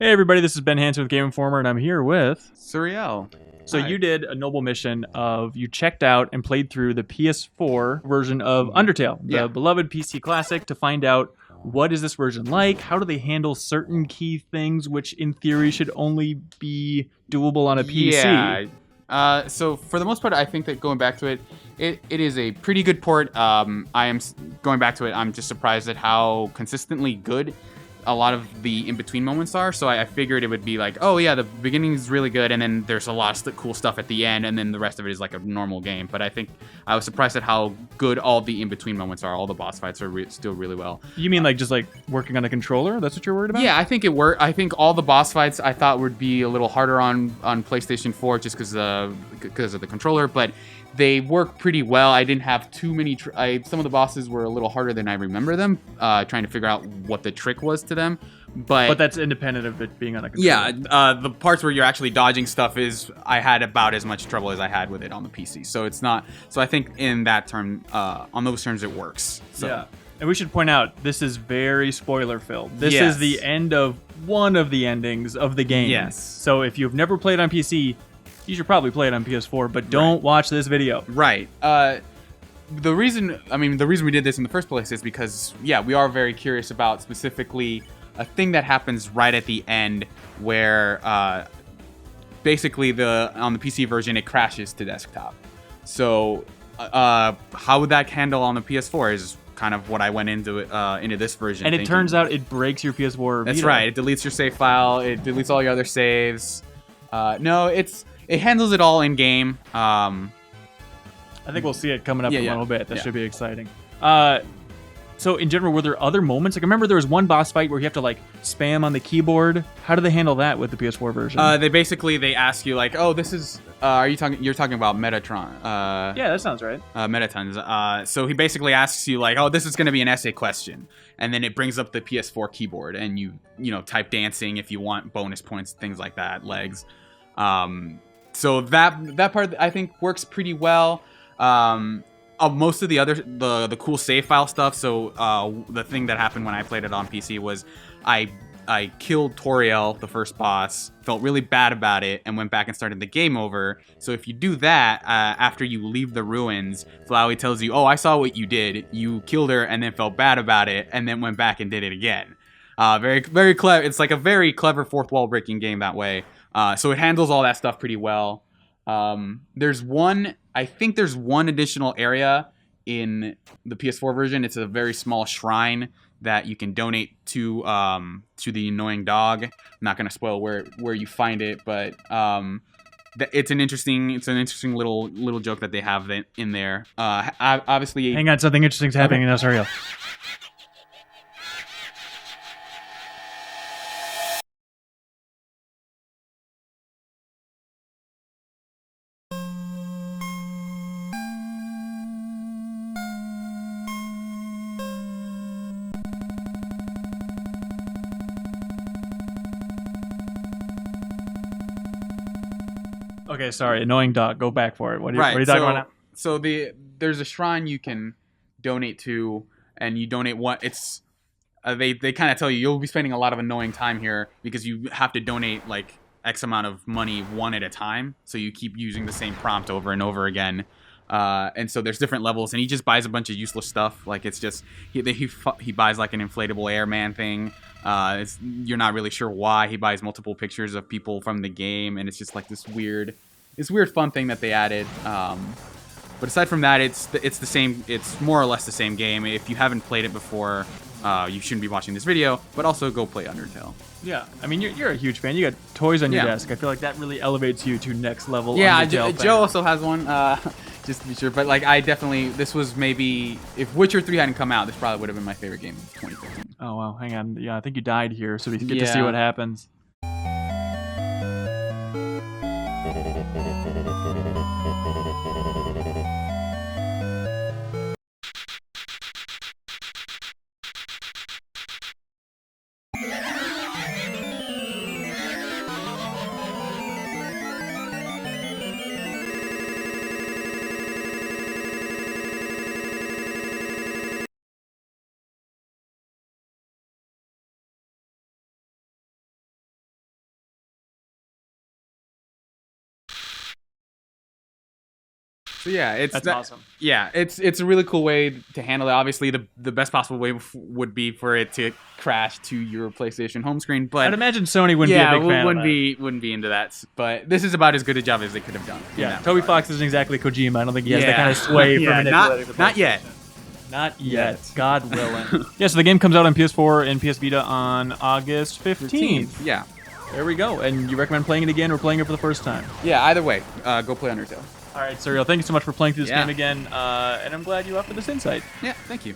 Hey everybody, this is Ben Hanson with Game Informer, and I'm here with... Suriel. So Hi. you did a noble mission of, you checked out and played through the PS4 version of Undertale, Yeah. the beloved PC classic, to find out what is this version like, how do they handle certain key things which in theory should only be doable on a PC. Yeah. So for the most part, I think that going back to it, it is a pretty good port. Going back to it, I'm just surprised at how consistently good a lot of the in-between moments are. So I figured it would be like, oh yeah, the beginning is really good, and then there's a lot of cool stuff at the end, and then the rest of it is like a normal game. But I think I was surprised at how good all the in-between moments are. All the boss fights are still really well. You mean like just like working on a controller? That's what you're worried about? Yeah, I think it worked. I think all the boss fights I thought would be a little harder on PlayStation 4 just because of the controller, but they work pretty well. I didn't have too many. Some of the bosses were a little harder than I remember them. Trying to figure out what the trick was to them, But that's independent of it being on a controller. yeah, the parts where you're actually dodging stuff is I had about as much trouble as I had with it on the PC. So it's not. So I think in that term, on those terms, it works. So. Yeah. And we should point out, this is very spoiler-filled. This Yes. is the end of one of the endings of the game. Yes. So if you've never played on PC, you should probably play it on PS4, but don't watch this video. Right. The reason we did this in the first place is because, yeah, we are very curious about specifically a thing that happens right at the end where basically on the PC version, it crashes to desktop. So how would that handle on the PS4 is kind of what I went into this version. And it turns out it breaks your PS4 That's Vita. right. It deletes your save file. It deletes all your other saves. No, it handles it all in game. I think we'll see it coming up in a little bit. That Yeah. should be exciting. So in general, were there other moments? Like I remember there was one boss fight where you have to like spam on the keyboard. How do they handle that with the PS4 version? They ask you like, oh, this is you're talking about Metatron. Yeah, that sounds right. Metatons. So he basically asks you like, oh, this is going to be an essay question, and then it brings up the PS4 keyboard, and you type dancing if you want bonus points, things like that, legs. So that part I think works pretty well. Most of the other the cool save file stuff. So the thing that happened when I played it on PC was I killed Toriel, the first boss, felt really bad about it, and went back and started the game over. So if you do that after you leave the ruins, Flowey tells you, oh, I saw what you did. You killed her and then felt bad about it, and then went back and did it again. Very, very clever. It's like a very clever fourth wall breaking game that way. So it handles all that stuff pretty well. I think there's one additional area in the PS4 version. It's a very small shrine that you can donate to the annoying dog. I'm not gonna spoil where you find it, but it's an interesting little joke that they have in there. Obviously, Hang on, something interesting's happening in Suriel. Okay, sorry, annoying dog. Go back for it. What are you talking about now? So there's a shrine you can donate to, and you donate what it's. They kind of tell you'll be spending a lot of annoying time here because you have to donate like X amount of money one at a time. So you keep using the same prompt over and over again. And so there's different levels, and he just buys a bunch of useless stuff. Like it's just he buys like an inflatable airman thing. You're not really sure why. He buys multiple pictures of people from the game, and it's just like this weird fun thing that they added. But aside from that, it's the same. It's more or less the same game. If you haven't played it before, you shouldn't be watching this video. But also go play Undertale. Yeah, I mean you're a huge fan. You got toys on your Yeah. desk. I feel like that really elevates you to next level. Yeah, Undertale fan. Joe also has one. Just to be sure, but like this was maybe if Witcher 3 hadn't come out, this probably would have been my favorite game of 2015. Oh wow, hang on. Yeah, I think you died here, so we get to see Yeah. what happens. So yeah, That's awesome. Yeah, it's a really cool way to handle it. Obviously, the best possible way would be for it to crash to your PlayStation home screen, but I'd imagine Sony wouldn't be a big fan of that. wouldn't be into that. But this is about as good a job as they could have done. Yeah, Toby Fox isn't exactly Kojima. I don't think he has that kind of sway for manipulating the not yet. Not yet. God willing. Yeah, so the game comes out on PS4 and PS Vita on August 15th. Yeah. There we go. And you recommend playing it again or playing it for the first time? Yeah, either way, go play Undertale. All right, Suriel, thank you so much for playing through this game again. And I'm glad you offered this insight. Yeah, thank you.